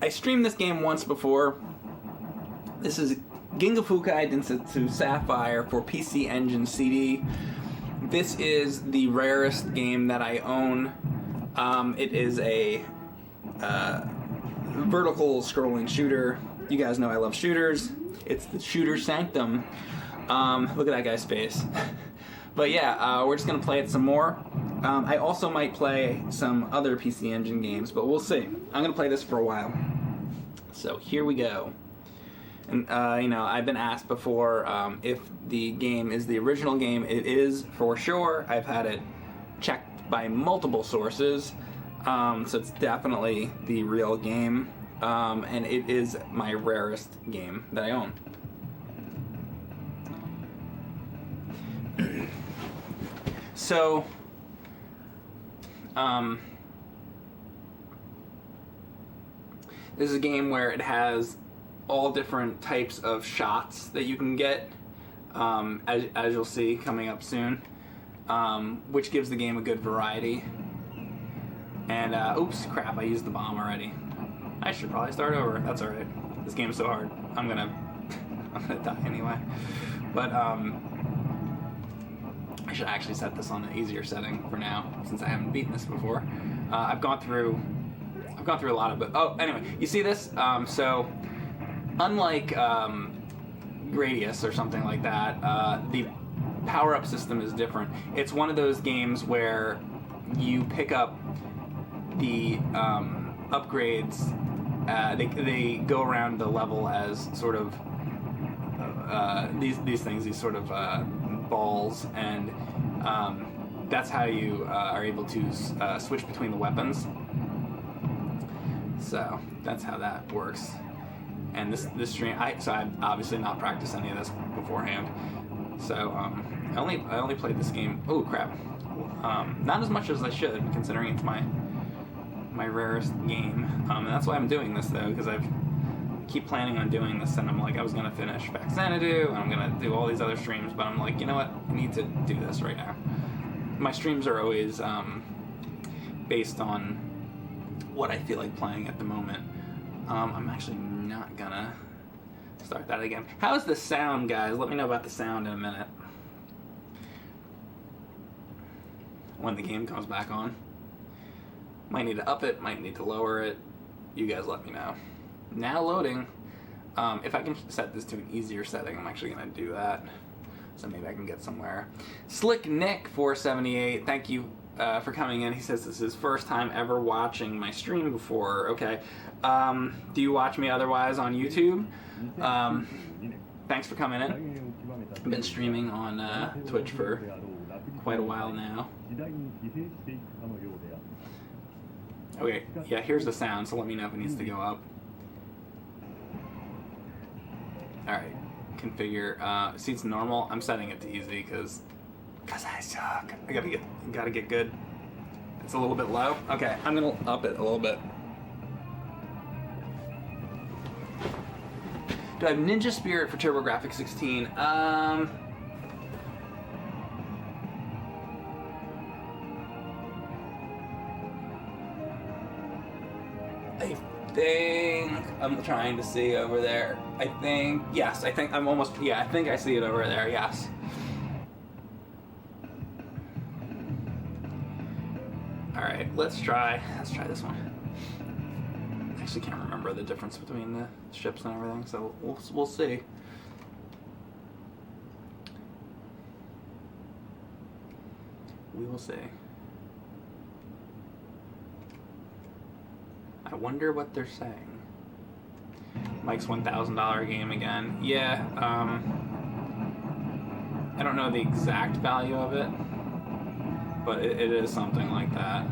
I streamed this game once before. This is Ginga Fukei Densetsu Sapphire for PC Engine CD. This is the rarest game that I own. It is a vertical scrolling shooter. You guys know I love shooters. It's the shooter sanctum. Look at that guy's face. But yeah, we're just going to play it some more. I also might play some other PC Engine games, but we'll see. I'm going to play this for a while. So here we go. And, you know, I've been asked before if the game is the original game. It is for sure. I've had it checked by multiple sources. So it's definitely the real game. And it is my rarest game that I own. So, this is a game where it has all different types of shots that you can get, as you'll see coming up soon, which gives the game a good variety. And, oops, crap, I used the bomb already. I should probably start over. That's alright. This game is so hard. I'm gonna die anyway. But, I should actually set this on an easier setting for now, since I haven't beaten this before. I've gone through a lot of it. Oh, anyway, you see this? So, unlike Gradius or something like that, the power-up system is different. It's one of those games where you pick up the upgrades. They go around the level as sort of these things, these sort of balls, and that's how you are able to switch between the weapons. So that's how that works. And this stream, so I've obviously not practiced any of this beforehand. So I only played this game. Oh crap! Not as much as I should, considering it's my rarest game. And that's why I'm doing this though, because I keep planning on doing this, and I'm like, I was gonna finish Back Xanadu, and I'm gonna do all these other streams, but I'm like, you know what? I need to do this right now. My streams are always based on what I feel like playing at the moment. I'm actually not gonna start that again. How's the sound, guys? Let me know about the sound in a minute. When the game comes back on. Might need to up it, might need to lower it. You guys let me know. Now loading. If I can set this to an easier setting, I'm actually gonna do that. So maybe I can get somewhere. Slick Nick 478, thank you for coming in. He says this is his first time ever watching my stream before. Okay. Do you watch me otherwise on YouTube? Thanks for coming in. I've been streaming on Twitch for quite a while now. Okay, yeah, here's the sound, so let me know if it needs to go up. Alright, configure, see it's normal. I'm setting it to easy because I suck. I gotta get good. It's a little bit low. Okay, I'm gonna up it a little bit. Do I have Ninja Spirit for TurboGrafx 16? I think I'm trying to see over there. I think I think I see it over there, yes. Alright, let's try this one. I actually can't remember the difference between the ships and everything, so we'll see. We will see. I wonder what they're saying. Mike's $1,000 game again. Yeah, I don't know the exact value of it, but it is something like that.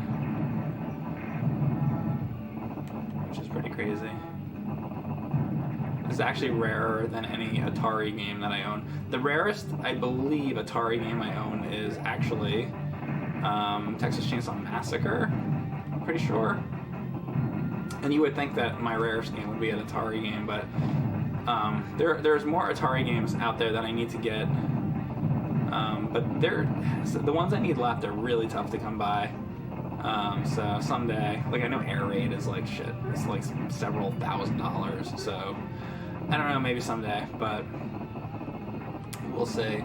Which is pretty crazy. This is actually rarer than any Atari game that I own. The rarest, I believe, Atari game I own is actually Texas Chainsaw Massacre. I'm pretty sure. And you would think that my rarest game would be an Atari game, but there's more Atari games out there that I need to get. But the ones I need left are really tough to come by. So someday, like I know air raid is like shit. It's like several $1,000s. So I don't know, maybe someday, but we'll see.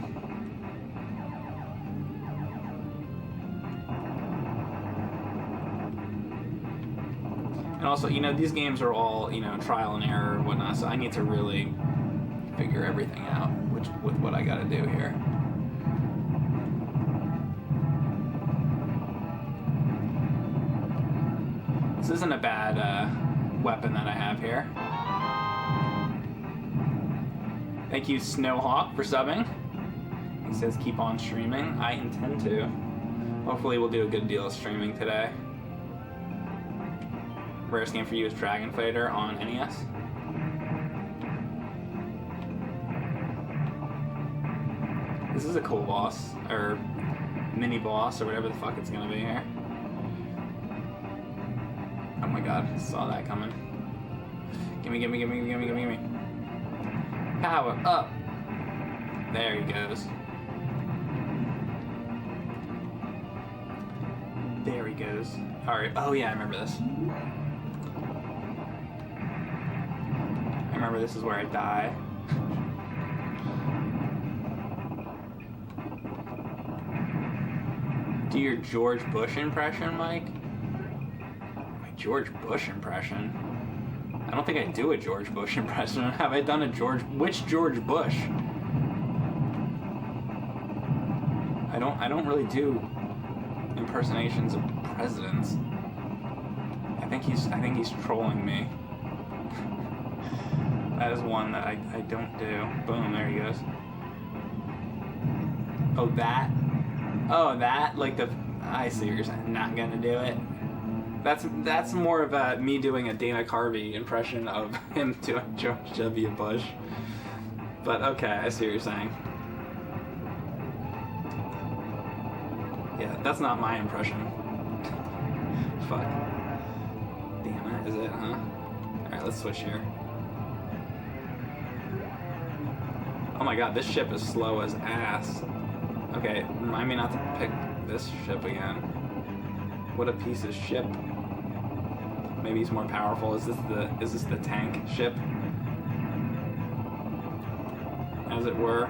And also, you know, these games are all, you know, trial and error and whatnot, so I need to really figure everything out with what I gotta do here. This isn't a bad weapon that I have here. Thank you, Snowhawk, for subbing. He says keep on streaming. I intend to. Hopefully we'll do a good deal of streaming today. Rarest game for you is Dragon Fighter on NES. This is a cool boss, or mini boss, or whatever the fuck it's gonna be here. Oh my god, saw that coming. Gimme, gimme, gimme, gimme, gimme, gimme. Power up! There he goes. There he goes. Alright, oh yeah, I remember this. I remember this is where I die. Do your George Bush impression, Mike? My George Bush impression? I don't think I do a George Bush impression. Have I done a which George Bush? I don't really do impersonations of presidents. I think he's trolling me. That is one that I don't do. Boom, there he goes. Oh, that? Oh, that? Like the... I see what you're saying. Not gonna do it. That's more of me doing a Dana Carvey impression of him doing George W. Bush. But okay, I see what you're saying. Yeah, that's not my impression. Fuck. Damn it, is it, huh? Alright, let's switch here. Oh my god, this ship is slow as ass. Okay, remind me not to pick this ship again. What a piece of ship. Maybe he's more powerful. Is this the tank ship? As it were.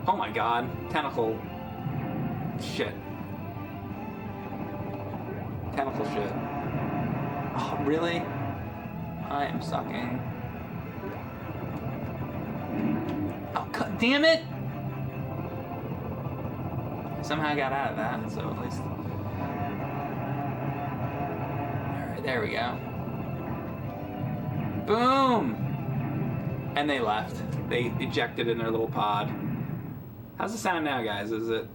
Oh my god, tentacle shit. Tentacle shit. Oh, really? I am sucking. Oh, god damn it! Somehow I got out of that, so at least... Alright, there we go. Boom! And they left. They ejected in their little pod. How's it sound now, guys? Is it...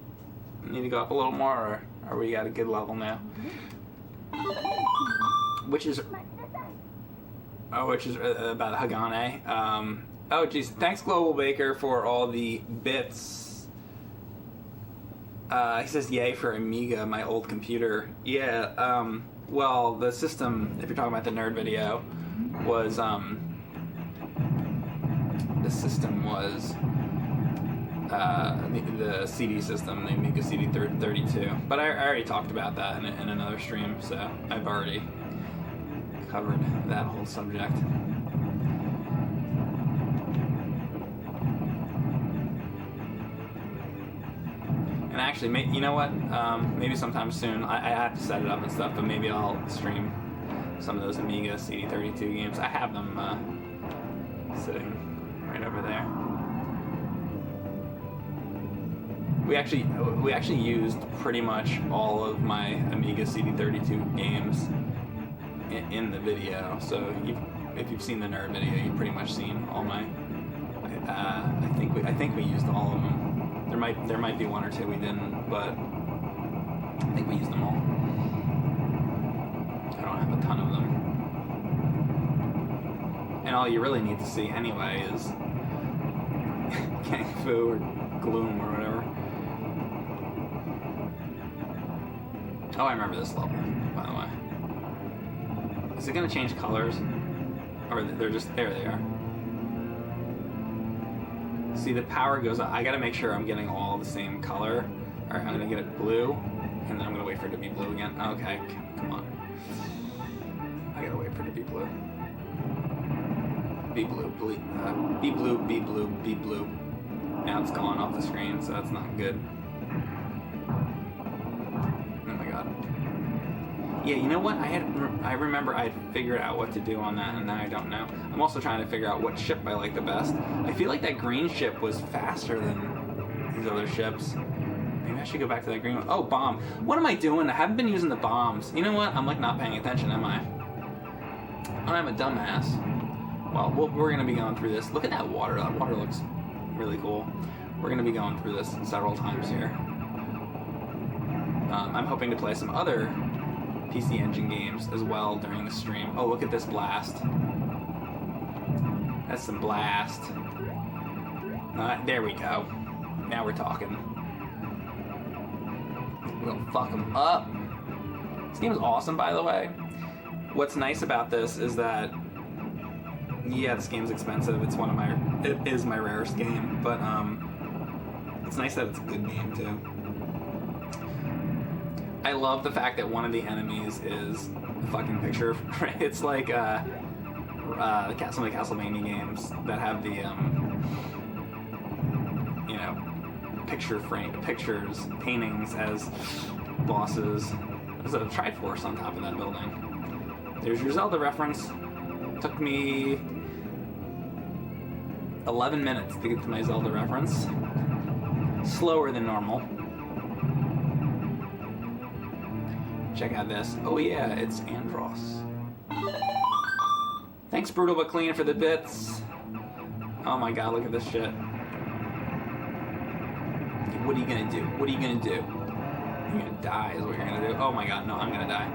Need to go up a little more, or are we at a good level now? Which is about Hagane. Oh, geez. Thanks, Global Baker, for all the bits. He says, yay for Amiga, my old computer. Yeah, well, the system, if you're talking about the nerd video, was, the system was, the CD system, the Amiga CD32. But I already talked about that in another stream, so I've already covered that whole subject. And actually, you know what? Maybe sometime soon. I have to set it up and stuff, but maybe I'll stream some of those Amiga CD32 games. I have them sitting right over there. We actually used pretty much all of my Amiga CD32 games in the video. So if you've seen the nerd video, you've pretty much seen all my. I think we used all of them. There might be one or two we didn't, but I think we used them all. I don't have a ton of them. And all you really need to see anyway is Kung Fu or Gloom or whatever. Oh, I remember this level, by the way. Is it gonna change colors? Or they're just, there they are. See, the power goes up. I gotta make sure I'm getting all the same color. Alright, I'm gonna get it blue, and then I'm gonna wait for it to be blue again. Okay, come on. I gotta wait for it to be blue. Be blue, be blue, be blue, be blue. Now it's gone off the screen, so that's not good. Oh my god. Yeah, you know what? I remember I had figured out what to do on that, and now I don't know. I'm also trying to figure out what ship I like the best. I feel like that green ship was faster than these other ships. Maybe I should go back to that green one. Oh, bomb. What am I doing? I haven't been using the bombs. You know what? I'm like not paying attention, am I? I'm a dumbass. Well, we're going to be going through this. Look at that water. That water looks really cool. We're going to be going through this several times here. I'm hoping to play some other PC Engine games as well during the stream. Oh, look at this blast. That's some blast. There we go. Now we're talking. We're gonna fuck them up. This game is awesome, by the way. What's nice about this is that, yeah, this game's expensive. It is my rarest game, but it's nice that it's a good game too. I love the fact that one of the enemies is a fucking picture. It's like some of the Castlevania games that have the you know, pictures, paintings as bosses. There's a Triforce on top of that building. There's your Zelda reference. Took me 11 minutes to get to my Zelda reference. Slower than normal. Check out this. Oh yeah, it's Andros. Thanks, Brutal But Clean, for the bits. Oh my god, look at this shit. What are you gonna do? What are you gonna do? You're gonna die is what you're gonna do. Oh my god, no, I'm gonna die.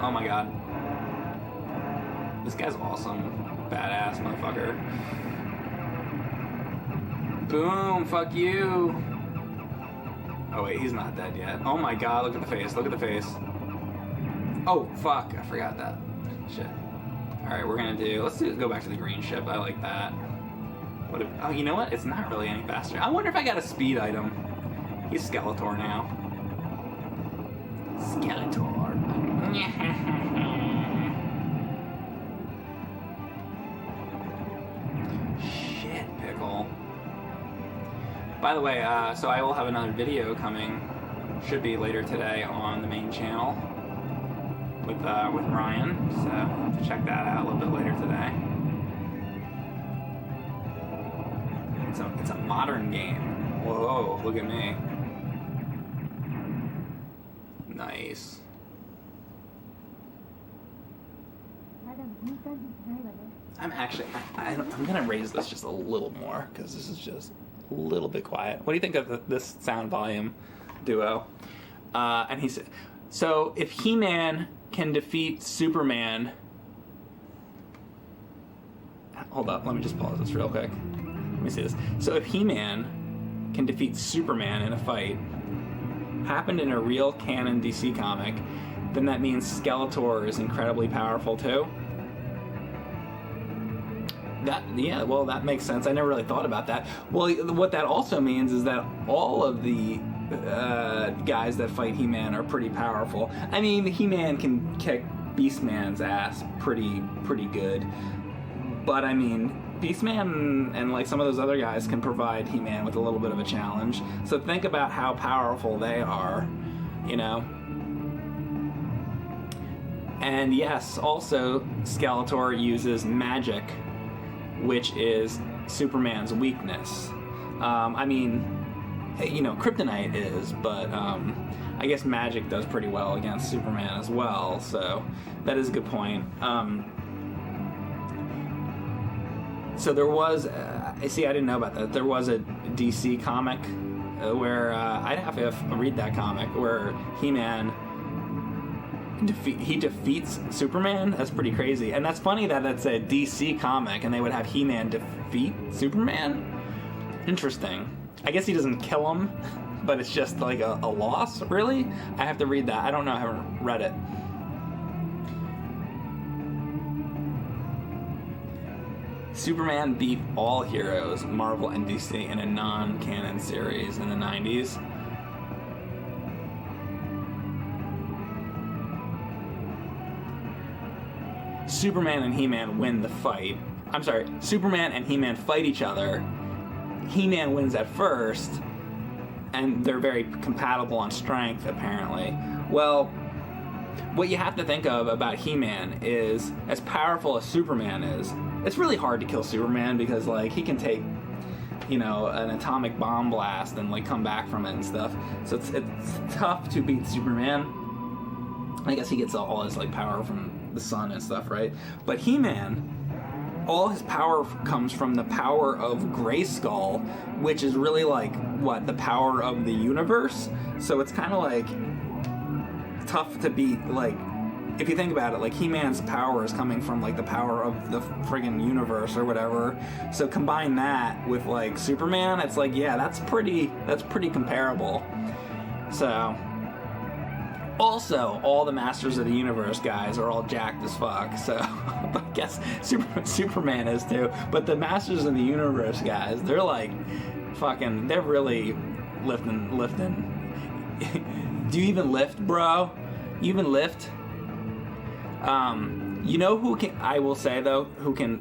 Oh my god. This guy's awesome. Badass motherfucker. Boom, fuck you. Oh wait, he's not dead yet. Oh my god, look at the face, look at the face. Oh fuck, I forgot that. Shit. Alright, we're gonna let's go back to the green ship. I like that. Oh, you know what? It's not really any faster. I wonder if I got a speed item. He's Skeletor now. Skeletor. Shit, pickle. By the way, so I will have another video coming, should be later today, on the main channel with Ryan. So check that out a little bit later today. It's a modern game. Whoa, look at me. Nice. I'm gonna raise this just a little more because this is just a little bit quiet. What do you think of this sound volume duo? And he said, so if He-Man can defeat Superman, hold up, let me just pause this real quick. Let me see this. So if He-Man can defeat Superman in a fight, happened in a real canon DC comic, then that means Skeletor is incredibly powerful too? Well, that makes sense. I never really thought about that. Well, what that also means is that all of the guys that fight He-Man are pretty powerful. I mean, He-Man can kick Beastman's ass pretty good. But I mean, Beastman and like some of those other guys can provide He-Man with a little bit of a challenge. So think about how powerful they are, you know? And yes, also Skeletor uses magic, which is Superman's weakness. I mean, you know, kryptonite is, but I guess magic does pretty well against Superman as well, so that is a good point. So there was, see, I didn't know about that. There was a DC comic where, I'd have to read that comic, where He-Man, he defeats Superman. That's pretty crazy. And that's funny that it's a DC comic and they would have He-Man defeat Superman. Interesting. I guess he doesn't kill him, but it's just like a loss, really? I have to read that. I don't know, I haven't read it. Superman beat all heroes, Marvel and DC, in a non-canon series in the 90s. Superman and He-Man win the fight. I'm sorry, Superman and He-Man fight each other. He-Man wins at first, and they're very compatible on strength, apparently. Well, what you have to think of about He-Man is, as powerful as Superman is, it's really hard to kill Superman because, like, he can take, you know, an atomic bomb blast and, like, come back from it and stuff. So it's tough to beat Superman. I guess he gets all his, like, power from the sun and stuff, right? But He-Man, all his power comes from the power of Grayskull, which is really, like, what, the power of the universe? So it's kind of, like, tough to beat. Like, if you think about it, like, He-Man's power is coming from, like, the power of the friggin' universe or whatever. So combine that with, like, Superman, it's like, yeah, that's pretty comparable. So, also, all the Masters of the Universe guys are all jacked as fuck, so I guess Superman is too. But the Masters of the Universe guys, they're like, fucking, they're really lifting. Do you even lift, bro? You even lift? You know who can, I will say though, who can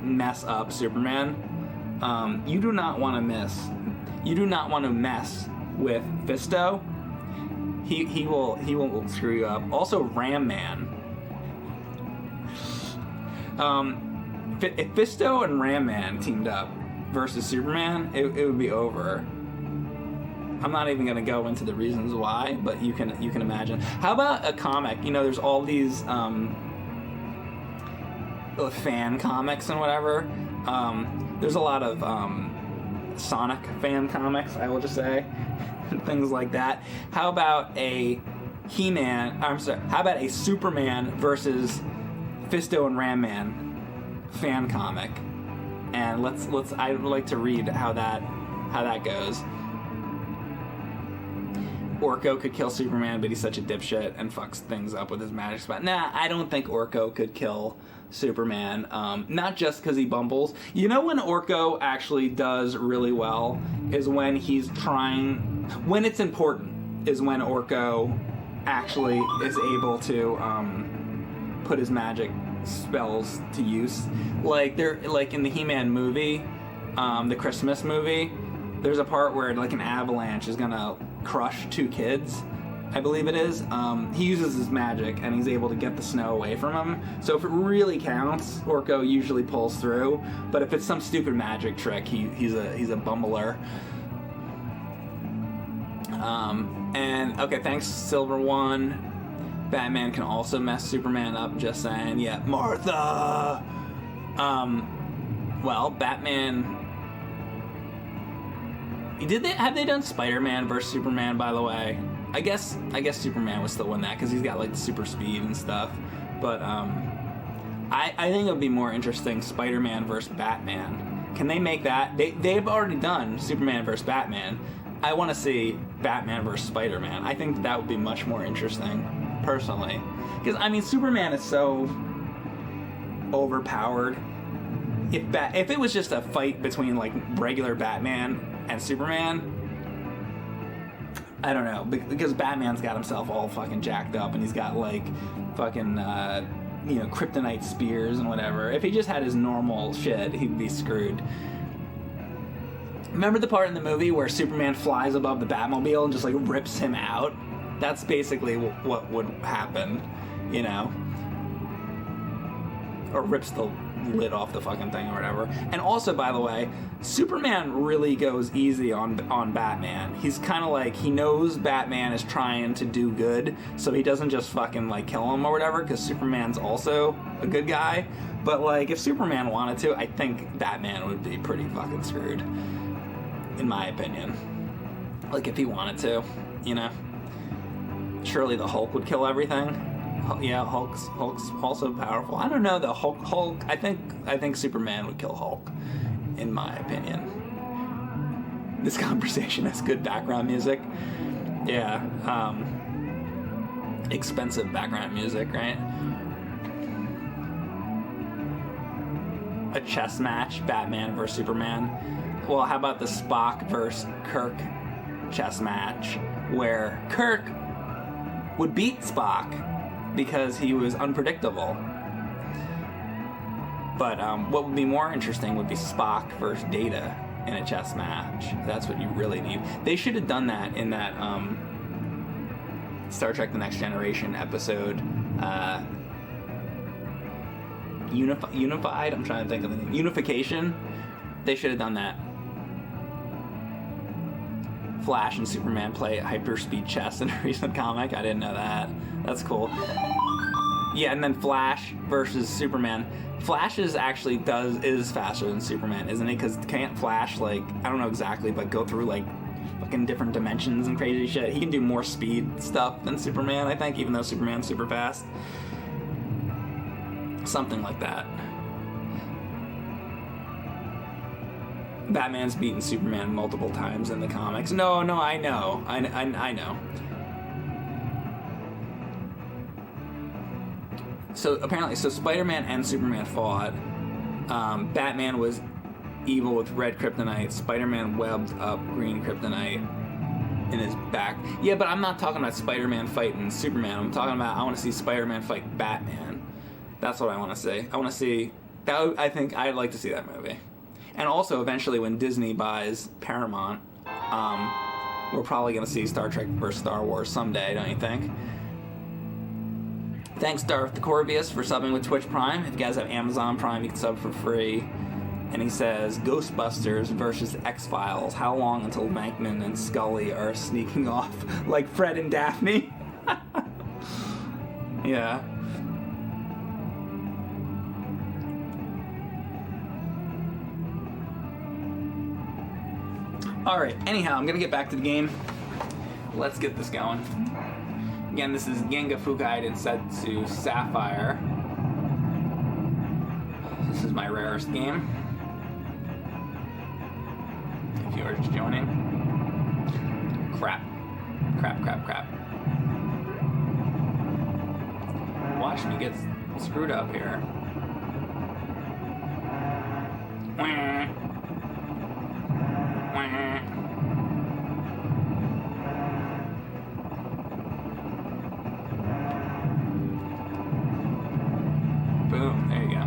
mess up Superman? You do not want to mess with Fisto. He will screw you up. Also, Ram Man. If Fisto and Ram Man teamed up versus Superman, it would be over. I'm not even gonna go into the reasons why, but you can imagine. How about a comic? You know, there's all these fan comics and whatever. There's a lot of Sonic fan comics, I will just say. Things like that. How about a how about a Superman versus Fisto and Ram Man fan comic? And let's I would like to read how that goes. Orko could kill Superman, but he's such a dipshit and fucks things up with his magic spell. Nah, I don't think Orko could kill Superman. Not just because he bumbles. You know when Orko actually does really well is when when it's important, is when Orko actually is able to put his magic spells to use. Like in the He-Man movie, the Christmas movie, there's a part where like an avalanche is gonna crush 2 kids, I believe it is. He uses his magic and he's able to get the snow away from him. So if it really counts, Orko usually pulls through. But if it's some stupid magic trick, he's a bumbler. And okay, thanks Silver One. Batman can also mess Superman up. Just saying. Yeah, Martha. Well, Batman. Have they done Spider-Man versus Superman, by the way? I guess Superman would still win that because he's got like super speed and stuff. But I think it would be more interesting Spider-Man versus Batman. Can they make that? They've already done Superman versus Batman. I want to see Batman versus Spider-Man. I think that would be much more interesting, personally. Because I mean, Superman is so overpowered. If it was just a fight between like regular Batman and Superman, I don't know, because Batman's got himself all fucking jacked up and he's got like fucking kryptonite spears and whatever. If he just had his normal shit, he'd be screwed. Remember the part in the movie where Superman flies above the Batmobile and just like rips him out? That's basically what would happen, you know? Or rips the lid off the fucking thing or whatever. And also, by the way, Superman really goes easy on Batman. He's kind of like, he knows Batman is trying to do good, so he doesn't just fucking like kill him or whatever, because Superman's also a good guy. But like, if Superman wanted to, I think Batman would be pretty fucking screwed, in my opinion. Like, if he wanted to, you know? Surely the Hulk would kill everything. Yeah, Hulk's also powerful. I don't know though. Hulk. I think Superman would kill Hulk, in my opinion. This conversation has good background music. Yeah. Expensive background music, right? a chess match, Batman versus Superman. Well, how about the Spock versus Kirk chess match, where Kirk would beat Spock because he was unpredictable. But what would be more interesting would be Spock versus Data in a chess match. That's what you really need. They should have done that in that Star Trek The Next Generation episode, Unified? I'm trying to think of the name. Unification? They should have done that. Flash and Superman play hyperspeed chess in a recent comic. I didn't know that. That's cool. Yeah, and then Flash versus Superman. Flash is faster than Superman, isn't it? Because can't Flash, like, I don't know exactly, but go through, like, fucking different dimensions and crazy shit. He can do more speed stuff than Superman, I think, even though Superman's super fast. Something like that. Batman's beaten Superman multiple times in the comics. No, I know. I know. So apparently, Spider-Man and Superman fought. Batman was evil with red kryptonite. Spider-Man webbed up green kryptonite in his back. Yeah, but I'm not talking about Spider-Man fighting Superman. I'm talking about, I want to see Spider-Man fight Batman. That's what I want to see. I want to see that. I think I'd like to see that movie. And also, eventually, when Disney buys Paramount, we're probably going to see Star Trek vs. Star Wars someday, don't you think? Thanks, Darth Corvius, for subbing with Twitch Prime. If you guys have Amazon Prime, you can sub for free. And he says, Ghostbusters versus X-Files. How long until Bankman and Scully are sneaking off like Fred and Daphne? Yeah. Alright, anyhow, I'm gonna get back to the game. Let's get this going. Again, this is Ginga, Fukei, Densetsu, Sapphire. This is my rarest game. If you are just joining. Crap. Watch me get screwed up here. Boom, there you go.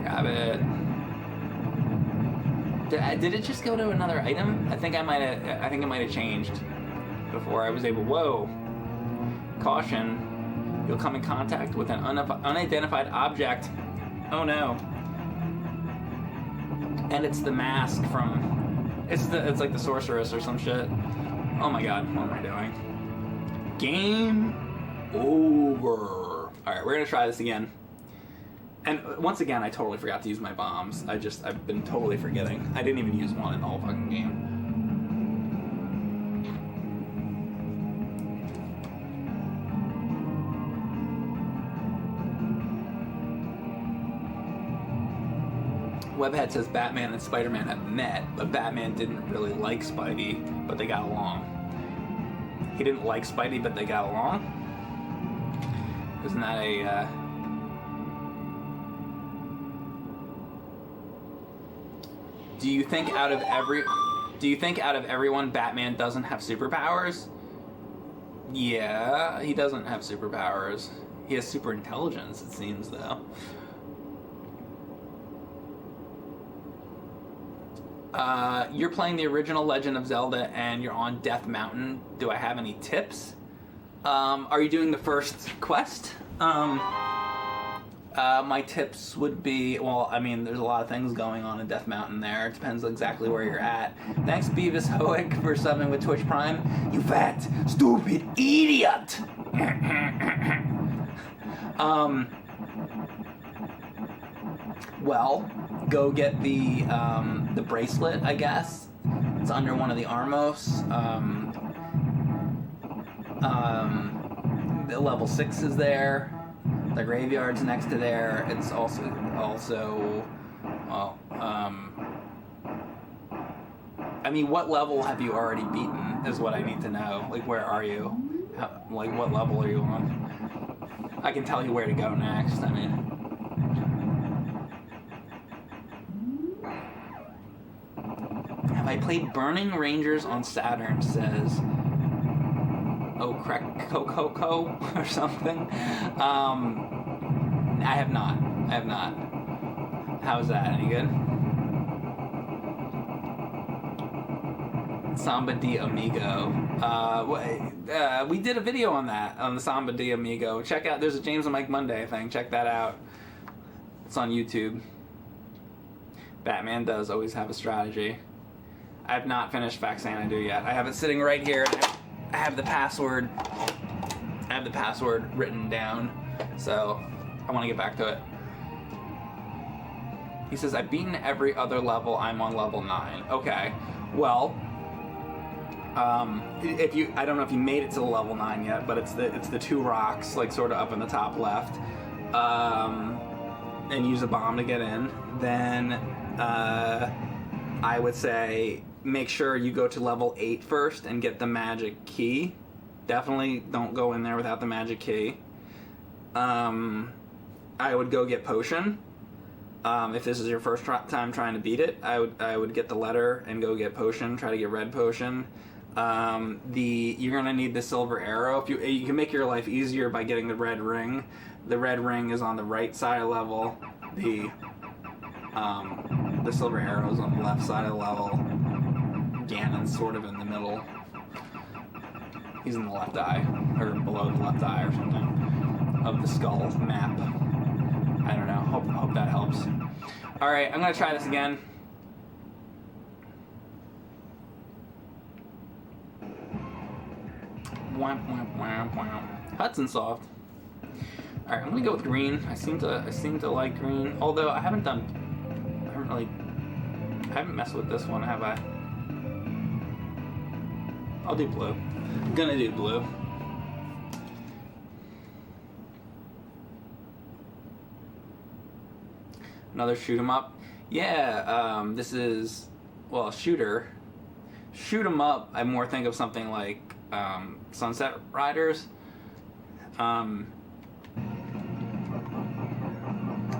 Grab it. Did it just go to another item? I think it might have changed before I was able. Whoa. Caution. You'll come in contact with an unidentified object. Oh no. And it's the mask from. It's like the sorceress or some shit. Oh my god, what am I doing? Game over. Alright, we're gonna try this again. And once again, I totally forgot to use my bombs. I've been totally forgetting. I didn't even use one in the whole fucking game. Webhead says Batman and Spider-Man have met, but Batman didn't really like Spidey, but they got along. He didn't like Spidey, but they got along? Isn't that a, Do you think out of everyone, Batman doesn't have superpowers? Yeah, he doesn't have superpowers. He has super intelligence, it seems, though. You're playing the original Legend of Zelda and you're on Death Mountain. Do I have any tips? Are you doing the first quest? My tips would be, well, I mean, there's a lot of things going on in Death Mountain there. It depends exactly where you're at. Thanks, Beavis Hoek, for subbing with Twitch Prime. You fat, stupid idiot! Well, go get the bracelet, I guess. It's under one of the Armos. The level 6 is there. The graveyard's next to there. It's also well, I mean, what level have you already beaten is what I need to know. Like, where are you? Like, what level are you on? I can tell you where to go next, I mean. Have I played Burning Rangers on Saturn, says Coco or something. I have not. How's that? Any good? Samba de Amigo. We did a video on that, on the Samba de Amigo. Check out, there's a James and Mike Monday thing. Check that out. It's on YouTube. Batman does always have a strategy. I have not finished Faxanadu yet. I have it sitting right here. I have the password. I have the password written down. So I want to get back to it. He says, I've beaten every other level. I'm on level 9. Okay. Well, I don't know if you made it to the level 9 yet, but it's the 2 rocks, like sort of up in the top left, and use a bomb to get in. Then I would say make sure you go to level 8 first and get the magic key. Definitely don't go in there without the magic key. I would go get potion. If this is your first time trying to beat it, I would get the letter and go get potion. Try to get red potion. You're gonna need the silver arrow. If you can make your life easier by getting the red ring. The red ring is on the right side of the level. The silver arrow is on the left side of the level. Ganon's sort of in the middle. He's in the left eye, or below the left eye or something, of the skull map. I don't know. Hope that helps. Alright, I'm gonna try this again. Hudson Soft. Alright, I'm gonna go with green. I seem to like green. Although I haven't messed with this one, have I? I'll do blue. I'm gonna do blue. Another shoot 'em up. Yeah, this is, well, shooter. Shoot 'em up, I more think of something like Sunset Riders.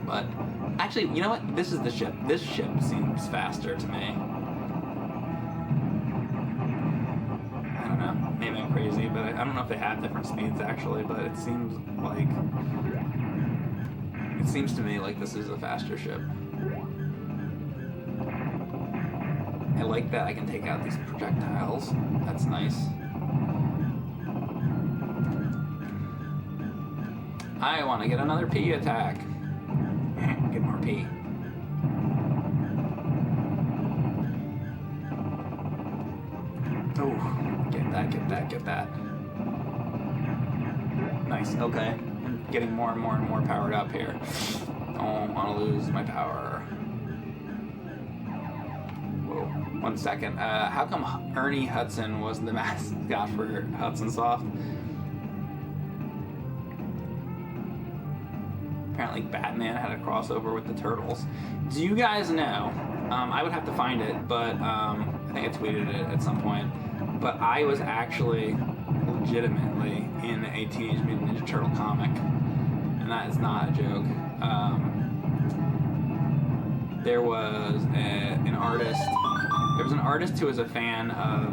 But actually, you know what? This is the ship. This ship seems faster to me. I don't know. Maybe I'm crazy, but I don't know if they have different speeds actually, but it seems to me like this is a faster ship. I like that I can take out these projectiles. That's nice. I want to get another P attack. Get more P. Oh, get that. Nice, okay. I'm getting more and more powered up here. Don't want to lose my power. Whoa, 1 second. How come Ernie Hudson was the mascot for Hudson Soft? Apparently Batman had a crossover with the Turtles. Do you guys know, I would have to find it, but I think I tweeted it at some point, but I was actually legitimately in a Teenage Mutant Ninja Turtle comic, and that is not a joke. There was an artist who was a fan of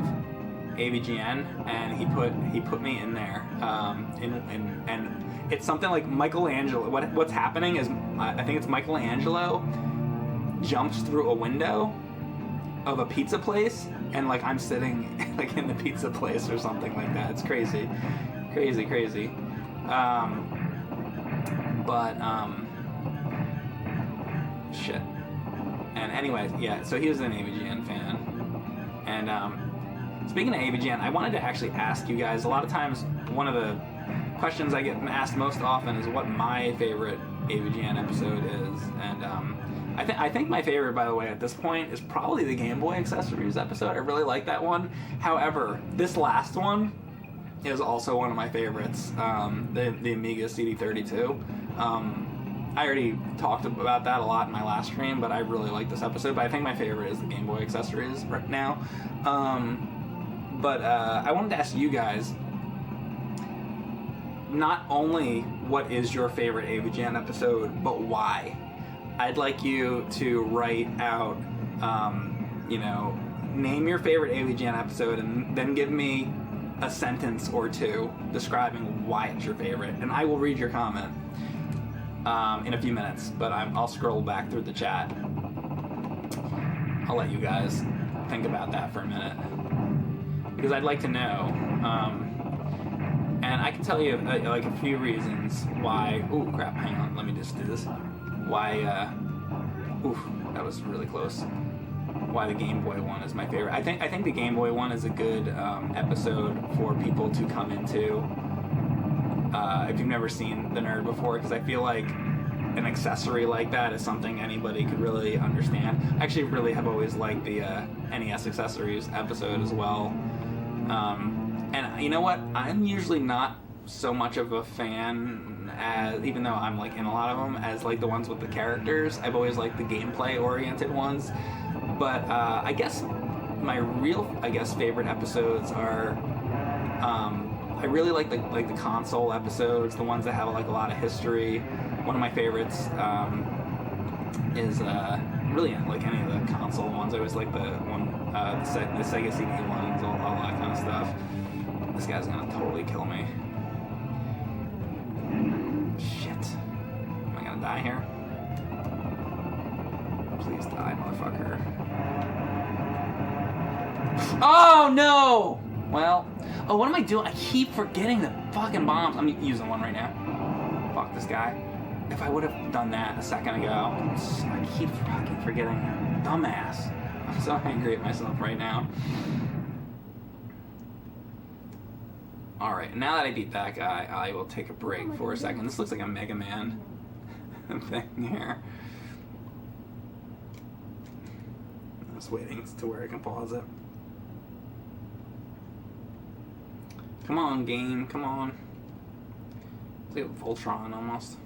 AVGN, and he put me in there, and it's something like Michelangelo. What's happening is, I think it's Michelangelo jumps through a window of a pizza place, and like I'm sitting like in the pizza place or something like that. It's crazy. Shit. And anyways, yeah. So he was an AVGN fan, and speaking of AVGN, I wanted to actually ask you guys. A lot of times, one of the questions I get asked most often is what my favorite AVGN episode is, and I think my favorite, by the way, at this point is probably the Game Boy Accessories episode. I really like that one. However, this last one is also one of my favorites, the Amiga CD32. I already talked about that a lot in my last stream, but I really like this episode. But I think my favorite is the Game Boy Accessories right now. I wanted to ask you guys, not only what is your favorite AVGN episode, but why. I'd like you to write out, name your favorite AVGN episode and then give me a sentence or two describing why it's your favorite, and I will read your comment in a few minutes, but I'll scroll back through the chat. I'll let you guys think about that for a minute, because I'd like to know, and I can tell you like a few reasons why. Ooh, crap, hang on, let me just do this. Why, ooh, that was really close. Why the Game Boy one is my favorite. I think the Game Boy one is a good episode for people to come into if you've never seen The Nerd before, because I feel like an accessory like that is something anybody could really understand. I actually really have always liked the NES accessories episode as well. And you know what? I'm usually not so much of a fan, as even though I'm like in a lot of them, as like the ones with the characters. I've always liked the gameplay oriented ones. But I guess my real, favorite episodes are, I really like the console episodes, the ones that have like a lot of history. One of my favorites is really like any of the console ones. I always like the one, the Sega CD ones, all that kind of stuff. This guy's gonna totally kill me. Shit. Am I gonna die here? Please die, motherfucker. Oh, no! Well, oh, what am I doing? I keep forgetting the fucking bombs. I'm using one right now. Fuck this guy. If I would have done that a second ago, I keep fucking forgetting. Dumbass. I'm so angry at myself right now. Alright, now that I beat that guy, I will take a break for a second. This looks like a Mega Man thing here. I'm just waiting to where I can pause it. Come on, game, come on. It's like a Voltron almost.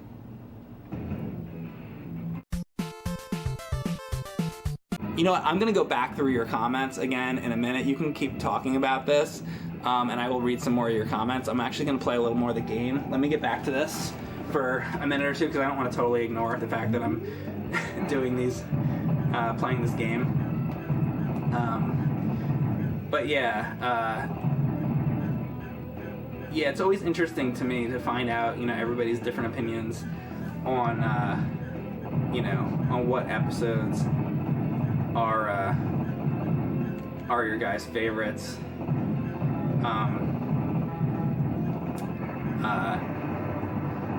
You know what, I'm gonna go back through your comments again in a minute. You can keep talking about this, and I will read some more of your comments. I'm actually gonna play a little more of the game. Let me get back to this for a minute or two, because I don't want to totally ignore the fact that I'm doing these, playing this game. But yeah, yeah, it's always interesting to me to find out, everybody's different opinions on, on what episodes are your guys' favorites.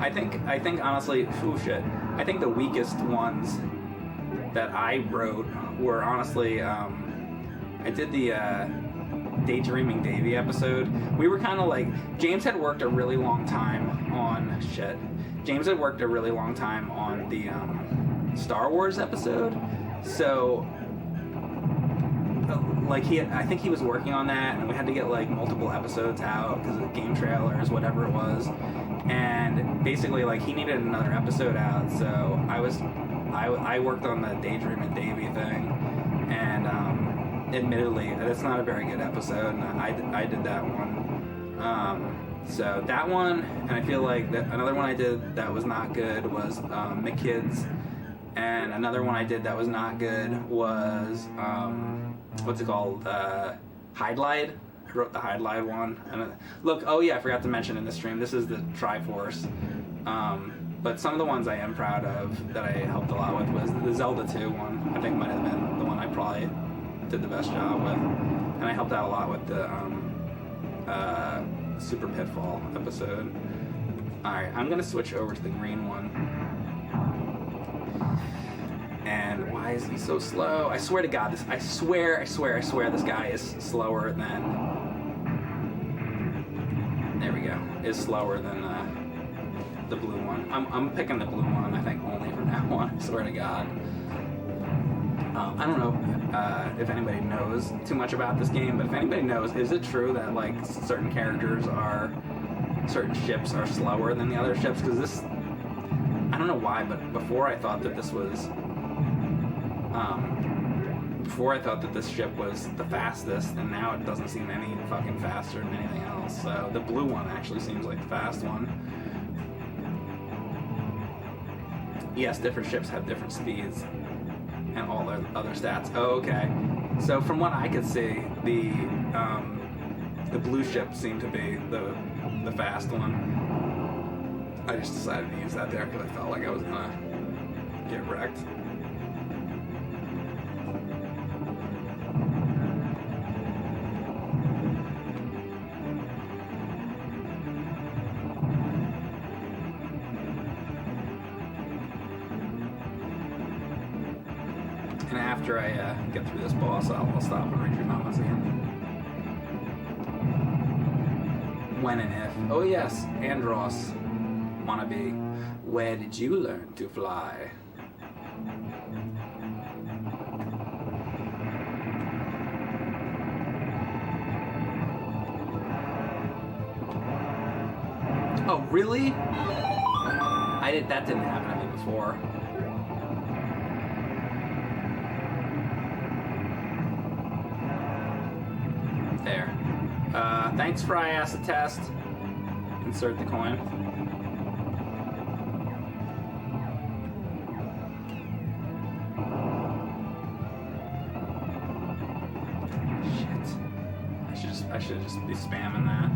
I think honestly, I think the weakest ones that I wrote were honestly, I did the Daydreaming Davy episode. We were kind of like, James had worked a really long time on James had worked a really long time on the Star Wars episode, so like I think he was working on that, and we had to get like multiple episodes out because of game trailers, whatever it was, and basically like he needed another episode out, so I worked on the Daydreaming Davy thing, and admittedly that's not a very good episode, and I did that one. So that one, and I feel like that another one I did that was not good was McKids, and another one I did that was not good was what's it called? Hydlide. I wrote the Hydlide one. And look, oh yeah, I forgot to mention in the stream, this is the Triforce. But some of the ones I am proud of that I helped a lot with was the Zelda 2 one. I think might have been the one I probably did the best job with. And I helped out a lot with the Super Pitfall episode. Alright, I'm gonna switch over to the green one. And why is he so slow? I swear to God, I swear this guy is slower than, there we go, is slower than the blue one. I'm picking the blue one, I think, only from now on, I swear to God. I don't know if anybody knows too much about this game, but if anybody knows, is it true that like certain ships are slower than the other ships? Because this, I don't know why, but before I thought that this was, this ship was the fastest, and now it doesn't seem any fucking faster than anything else. So the blue one actually seems like the fast one. Yes, different ships have different speeds and all their other stats. Oh, okay. So from what I could see, the blue ship seemed to be the fast one. I just decided to use that there because I felt like I was gonna get wrecked. And after I get through this boss, I'll stop and read your comments again. When and if. Oh yes, Andros. Wannabe. Where did you learn to fly? Oh, really? That didn't happen to me before. There. Thanks, Fry Acid Test. Insert the coin. Shit. I should just be spamming that.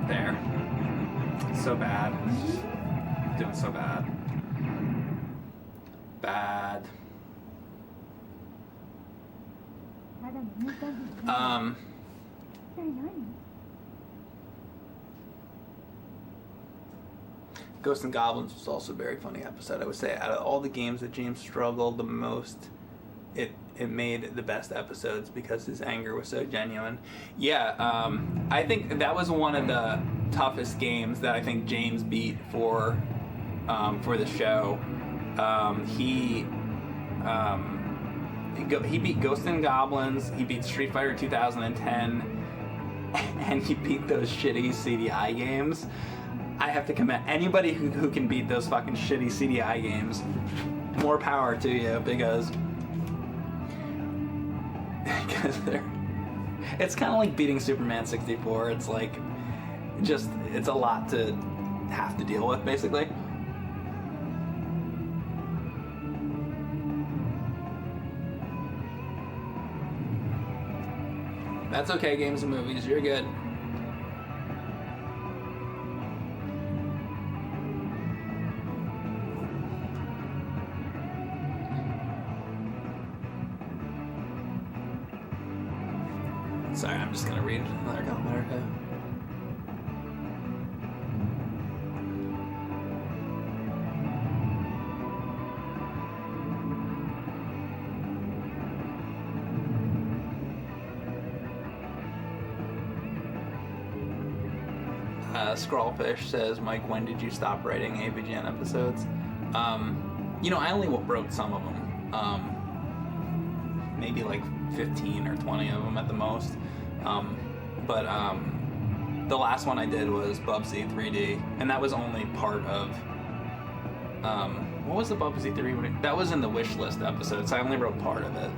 There. So bad. It's just doing so bad. Bad. Ghosts and Goblins was also a very funny episode. I would say out of all the games that James struggled the most, it made the best episodes because his anger was so genuine. Yeah, I think that was one of the toughest games that I think James beat for the show. He beat Ghosts and Goblins, he beat Street Fighter 2010, and he beat those shitty CDI games. I have to commend anybody who can beat those fucking shitty CDI games. More power to you, because it's kind of like beating Superman 64. It's like, it's a lot to have to deal with, basically. That's okay, games and movies, you're good. Sorry, I'm just gonna read another comment. Scrawlfish says, Mike, when did you stop writing AVGN episodes? I only wrote some of them. Maybe like 15 or 20 of them at the most. But the last one I did was Bubsy 3D, and that was only part of... what was the Bubsy 3D? That was in the wish list episode, so I only wrote part of it.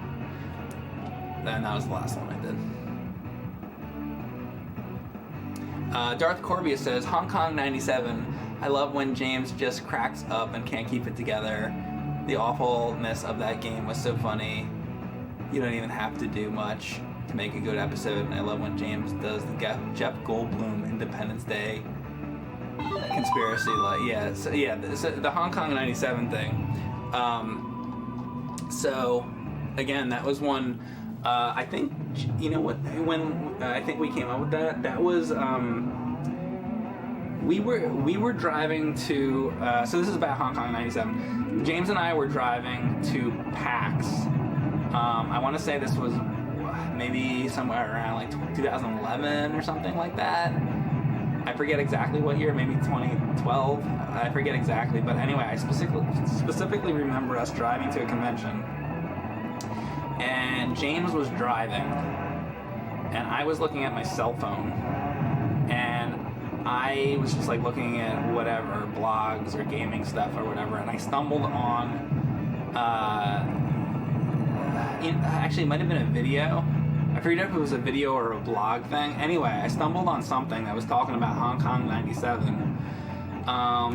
And that was the last one I did. Darth Corbia says, Hong Kong 97, I love when James just cracks up and can't keep it together. The awfulness of that game was so funny. You don't even have to do much to make a good episode, and I love when James does the Jeff Goldblum Independence Day conspiracy. The Hong Kong 97 thing. So, again, that was one... I think, when I think we came up with that was, we were driving to, so this is about Hong Kong 97. James and I were driving to PAX. I want to say this was maybe somewhere around like 2011 or something like that. I forget exactly what year, maybe 2012. I forget exactly, but anyway, I specifically remember us driving to a convention. And James was driving, and I was looking at my cell phone, and I was just like looking at whatever, blogs or gaming stuff or whatever, and I stumbled on, actually it might have been a video. I forget if it was a video or a blog thing. Anyway, I stumbled on something that was talking about Hong Kong 97,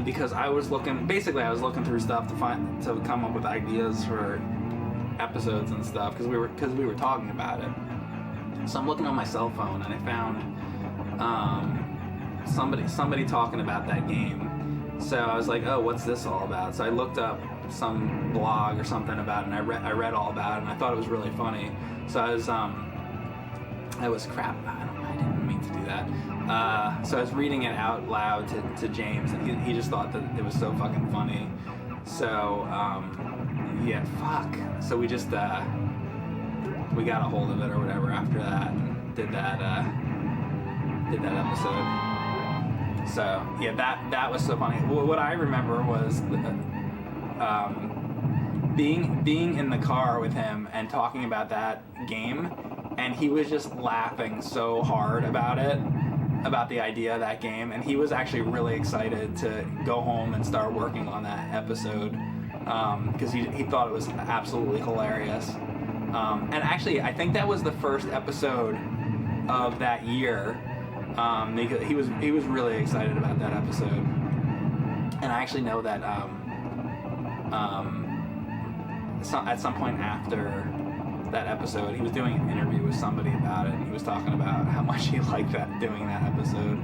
because I was looking through stuff to come up with ideas for episodes and stuff because we were talking about it. So I'm looking on my cell phone and I found somebody talking about that game. So I was like, oh, what's this all about? So I looked up some blog or something about it and I read all about it and I thought it was really funny. So I was crap. I didn't mean to do that. So I was reading it out loud to James and he just thought that it was so fucking funny. So yeah, fuck. So we just we got a hold of it or whatever after that and did that episode. So yeah, that was so funny. What I remember was being in the car with him and talking about that game, and he was just laughing so hard about it, about the idea of that game, and he was actually really excited to go home and start working on that episode because he thought it was absolutely hilarious. And actually, I think that was the first episode of that year. He was really excited about that episode, and I actually know that at some point after that episode, he was doing an interview with somebody about it, and he was talking about how much he liked doing that episode.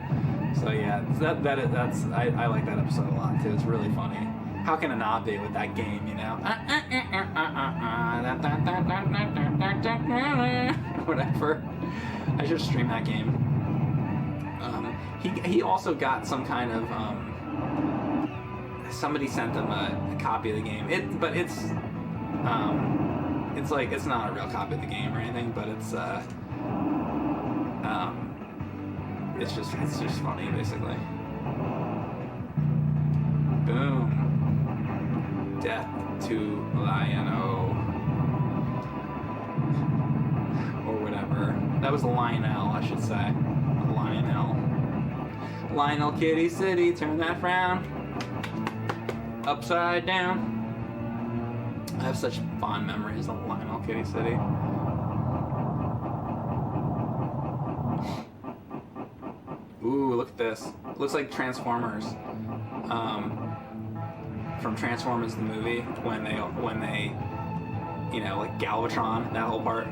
So yeah, I like that episode a lot too. It's really funny. How can it not be with that game, you know? Whatever. I should stream that game. He also got some kind of somebody sent him a copy of the game. It's like it's not a real copy of the game or anything, but it's just funny basically. Boom. Death to Lion-O. Or whatever. That was Lionel, I should say. Lionel. Lionel Kitty City, turn that frown upside down. I have such fond memories of Lionel Kitty City. Ooh, look at this. Looks like Transformers. From Transformers the movie, when they, you know, like Galvatron, that whole part.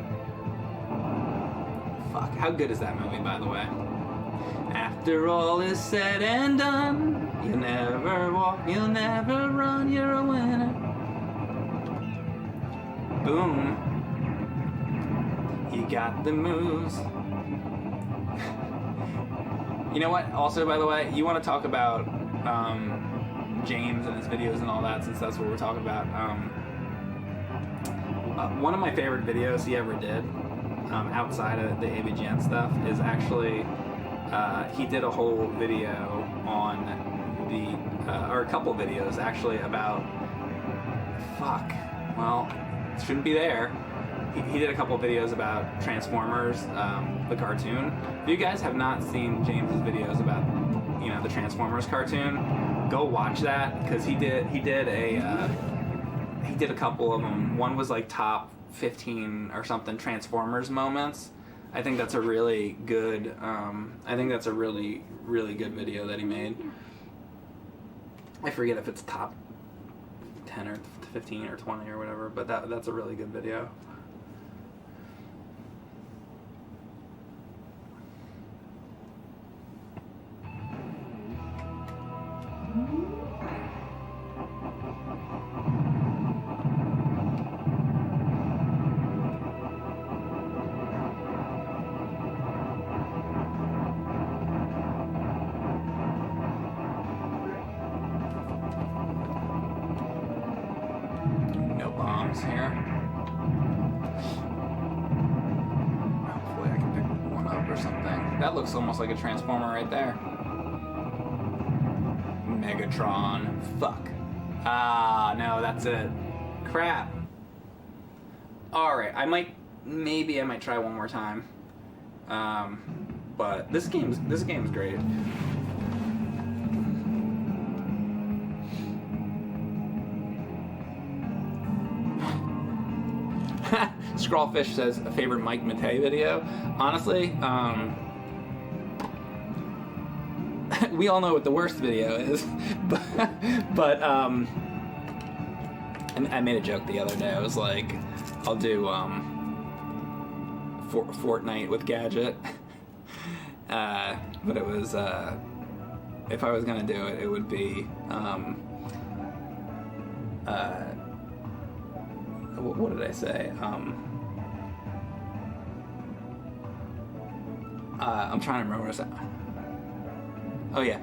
Fuck, how good is that movie, by the way? After all is said and done, you'll never walk, you'll never run, you're a winner. Boom. You got the moves. You know what? Also, by the way, you want to talk about James and his videos and all that, since that's what we're talking about. One of my favorite videos he ever did, outside of the AVGN stuff, is actually he did a whole video on or a couple videos actually about it shouldn't be there. He did a couple videos about Transformers, the cartoon. If you guys have not seen James's videos about, you know, the Transformers cartoon, go watch that, because he did a couple of them. One was like top 15 or something Transformers moments. I think that's a really good. Really good video that he made. I forget if it's top 10 or 15 or 20 or whatever, but that's a really good video. Here. Hopefully I can pick one up or something. That looks almost like a Transformer right there. Megatron. Fuck. Ah, no, that's it. Crap. Alright, maybe I might try one more time. But this game's great. Scrawlfish says a favorite Mike Matei video. Honestly, we all know what the worst video is, but I made a joke the other day. I was like, I'll do Fortnite with Gadget, but it was if I was gonna do it, it would be what did I say? I'm trying to remember what I said. Oh yeah,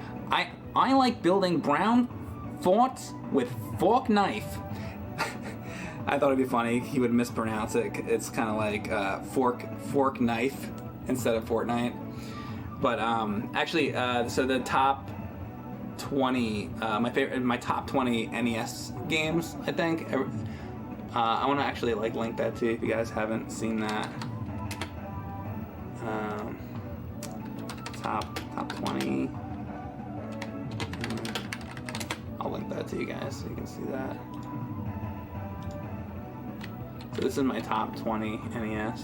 I like building brown forts with fork knife. I thought it'd be funny. He would mispronounce it. It's kind of like fork knife instead of Fortnite. But actually, so the top 20, my top 20 NES games, I think. I want to actually like link that to you if you guys haven't seen that. Top 20. I'll link that to you guys so you can see that. So this is my top 20 NES.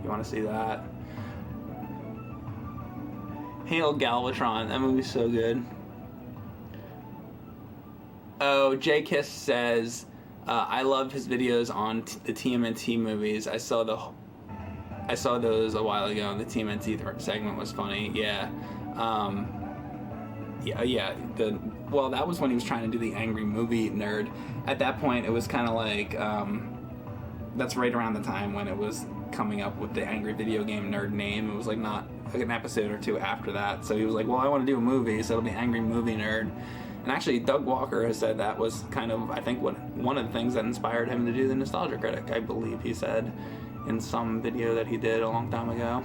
You want to see that? Hail Galvatron, that movie's so good. Oh, J-Kiss says, I love his videos on the TMNT movies. I saw those a while ago, and the TMNT segment was funny. Yeah. Yeah. Well, that was when he was trying to do the angry movie nerd. At that point, it was kind of like, that's right around the time when it was coming up with the angry video game nerd name. It was like not like an episode or two after that. So he was like, well, I want to do a movie, so it'll be Angry Movie Nerd. And actually, Doug Walker has said that was kind of, I think, one of the things that inspired him to do the Nostalgia Critic, I believe he said in some video that he did a long time ago.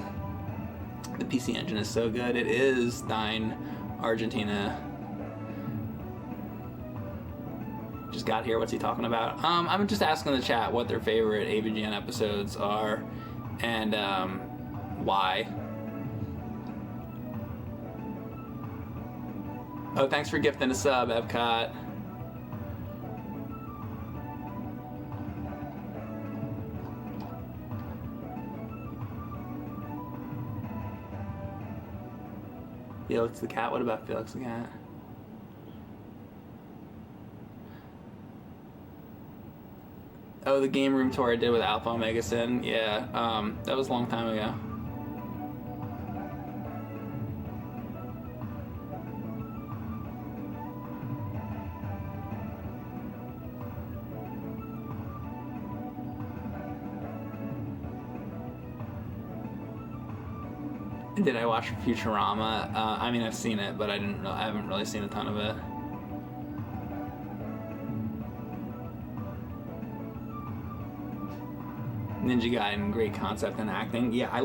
The PC Engine is so good. It is Dine, Argentina. Just got here. What's he talking about? I'm just asking the chat what their favorite AVGN episodes are and why. Oh, thanks for gifting a sub, Epcot. Felix the cat? What about Felix the cat? Oh, the game room tour I did with Alpha Omega Sin. Yeah, that was a long time ago. Did I watch Futurama? I mean, I've seen it, but I haven't really seen a ton of it. Ninja Gaiden, great concept and acting. Yeah, I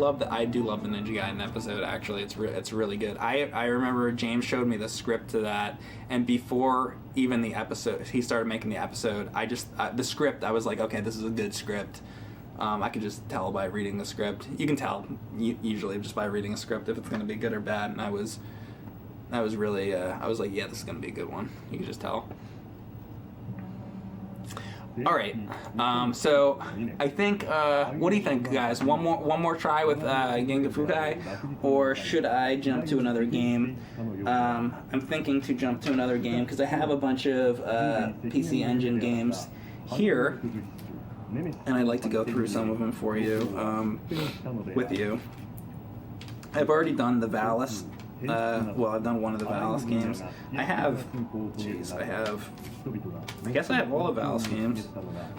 do love the Ninja Gaiden episode. Actually, it's really good. I remember James showed me the script to that, and before even the episode, he started making the episode. The script. I was like, okay, this is a good script. I could just tell by reading the script. You can tell usually just by reading a script if it's going to be good or bad. And I was really, I was like, yeah, this is going to be a good one. You can just tell. All right. So I think, what do you think, guys? One more try with Ginga Fukei, or should I jump to another game? I'm thinking to jump to another game because I have a bunch of PC Engine games here. And I'd like to go through some of them for you, with you. I've already done the Valis. I've done one of the Valis games. I guess I have all the Valis games.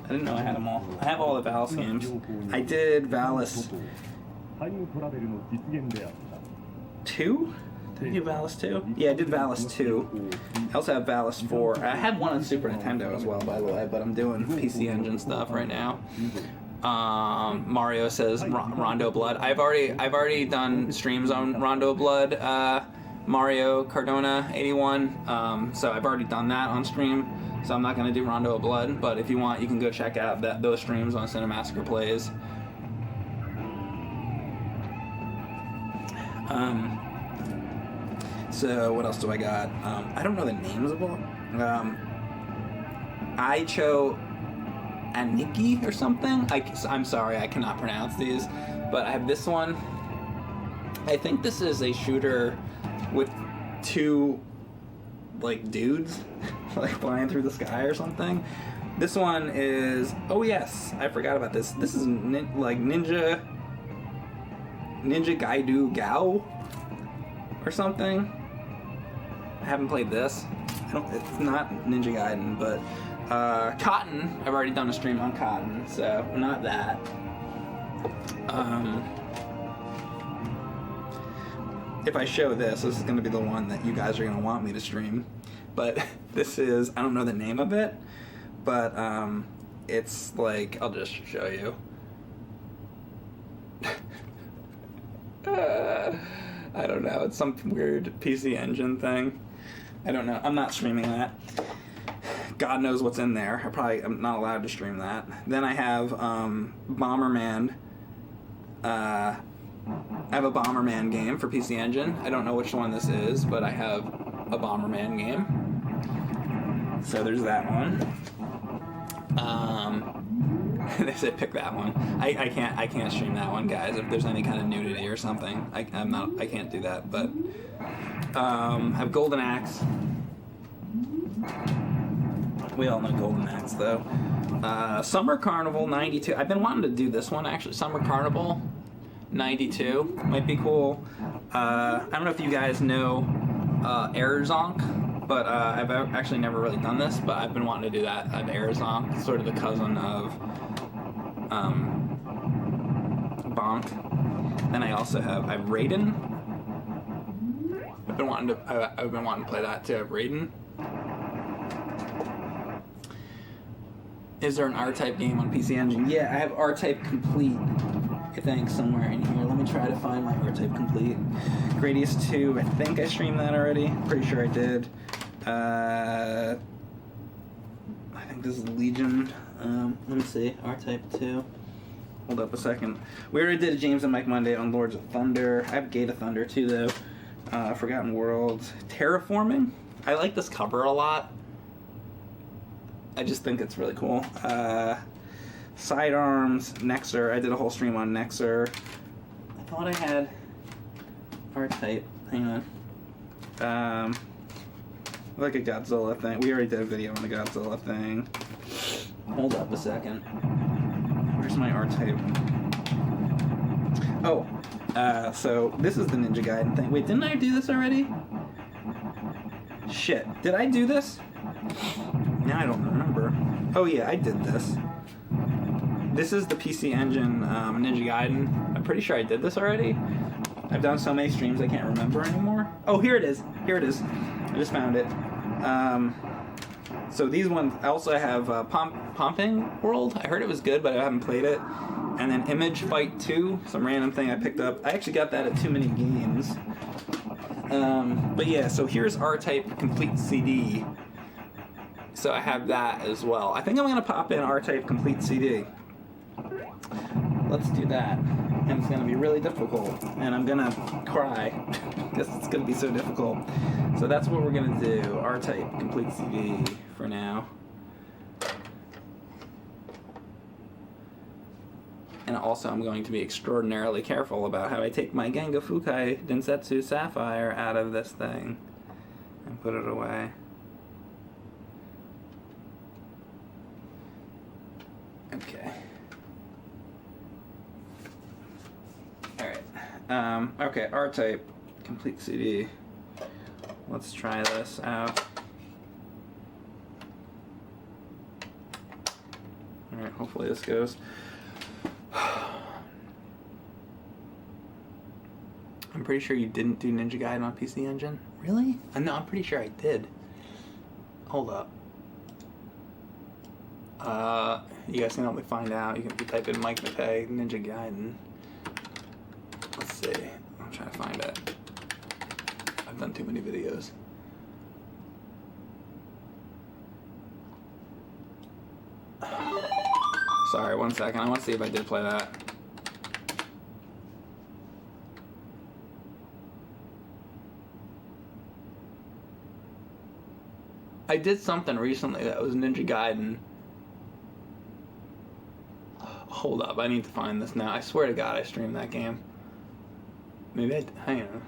I didn't know I had them all. I have all the Valis games. I did Valis 2? Did I do Valis 2? Yeah, I did Valis 2. I also have Valis 4. I had one on Super Nintendo as well, by the way, but I'm doing PC Engine stuff right now. Mario says Rondo Blood. I've already done streams on Rondo Blood. Mario Cardona 81. So I've already done that on stream. So I'm not gonna do Rondo Blood, but if you want, you can go check out those streams on Cinemassacre Plays. So what else do I got? I don't know the names of them. Aicho Aniki or something. I'm sorry, I cannot pronounce these, but I have this one. I think this is a shooter with two, like, dudes, like, flying through the sky or something. This one is... Oh, yes. I forgot about this. This is, like, Ninja Gaiden Gao or something. I haven't played this. It's not Ninja Gaiden, but... Cotton. I've already done a stream on Cotton, so not that. If I show this is going to be the one that you guys are going to want me to stream. But this is, I don't know the name of it, but it's like, I'll just show you. I don't know, it's some weird PC Engine thing. I don't know, I'm not streaming that. God knows what's in there. I'm not allowed to stream that. Then I have Bomberman. I have a Bomberman game for PC Engine. I don't know which one this is, but I have a Bomberman game. So there's that one. They said pick that one. I can't stream that one, guys. If there's any kind of nudity or something, I can't do that. But I have Golden Axe. We all know Golden Axe though. Summer Carnival 92. I've been wanting to do this one actually. Summer Carnival 92 might be cool. I don't know if you guys know Aerzonk, but I've actually never really done this, but I've been wanting to do that. I have Aerzonk, sort of the cousin of Bonk. Then I also have Raiden. I've been wanting to play that too. I have Raiden. Is there an R-Type game on PC Engine? Yeah, I have R-Type Complete, I think, somewhere in here. Let me try to find my R-Type Complete. Gradius 2, I think I streamed that already. Pretty sure I did. I think this is Legion. Let me see. R-Type 2. Hold up a second. We already did a James and Mike Monday on Lords of Thunder. I have Gate of Thunder too, though. Forgotten Worlds. Terraforming. I like this cover a lot. I just think it's really cool. Sidearms, Nexer. I did a whole stream on Nexer. I thought I had R-Type. Hang on. Like a Godzilla thing. We already did a video on the Godzilla thing. Hold up a second. Where's my R-Type? Oh, so this is the Ninja Gaiden thing. Wait, didn't I do this already? Shit. Did I do this? Now I don't remember. Oh yeah, I did this. This is the PC Engine Ninja Gaiden. I'm pretty sure I did this already. I've done so many streams I can't remember anymore. Oh, here it is. Here it is. I just found it. So these ones, I also have Pumping World. I heard it was good, but I haven't played it. And then Image Fight 2, some random thing I picked up. I actually got that at Too Many Games. But yeah, so here's R-Type Complete CD. So I have that as well. I think I'm going to pop in R-Type Complete CD. Let's do that. And it's going to be really difficult. And I'm going to cry because it's going to be so difficult. So that's what we're going to do. R-Type Complete CD for now. And also I'm going to be extraordinarily careful about how I take my Ginga Fukei Densetsu Sapphire out of this thing and put it away. Okay. Alright. Okay, R-Type Complete CD. Let's try this out. Alright, hopefully this goes. I'm pretty sure you didn't do Ninja Gaiden on PC Engine. Really? No, I'm pretty sure I did. Hold up. You guys can help me find out. You can type in Mike Matei, Ninja Gaiden. Let's see. I'm trying to find it. I've done too many videos. Sorry, 1 second. I want to see if I did play that. I did something recently that was Ninja Gaiden. Hold up, I need to find this now. I swear to God I streamed that game. Maybe hang on.